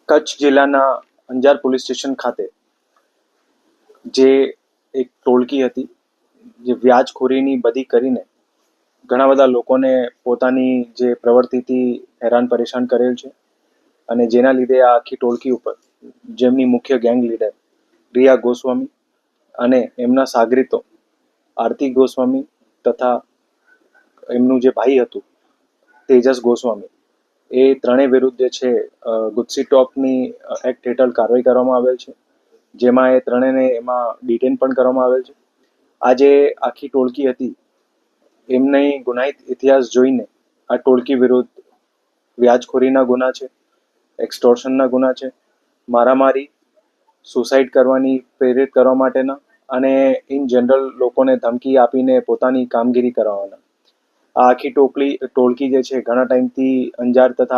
કચ્છ જિલ્લાના Anjar police station ખાતે જે એક ટોળકી હતી જે વ્યાજખોરીની બધી કરીને ઘણા બધા લોકોને પોતાની જે પ્રવૃત્તિથી હેરાન પરેશાન કરેલ છે અને જેના લીધે આ આખી ટોળકી ઉપર જેમની મુખ્ય ગેંગ લીડર રિયા ગોસ્વામી અને એમના સાગરીતો આરતી ગોસ્વામી તથા એમનું જે ભાઈ હતું તેજસ ગોસ્વામી એ ત્રણેય વિરુદ્ધ જે છે ગુજસી ટોપની એક્ટ હેઠળ કાર્યવાહી કરવામાં આવેલ છે, જેમાં એ ત્રણેયને એમાં ડિટેન પણ કરવામાં આવેલ છે. આ જે આખી ટોળકી હતી એમની ગુનાહિત ઇતિહાસ જોઈને આ ટોળકી વિરુદ્ધ વ્યાજખોરીના ગુના છે, એક્સટોર્શનના ગુના છે, મારામારી, સુસાઇડ કરવાની પ્રેરિત કરવા માટેના અને ઇન જનરલ લોકોને ધમકી આપીને પોતાની કામગીરી કરાવવાના. આ આખી ટોળકી જે છે ઘણા ટાઈમથી અંજાર તથા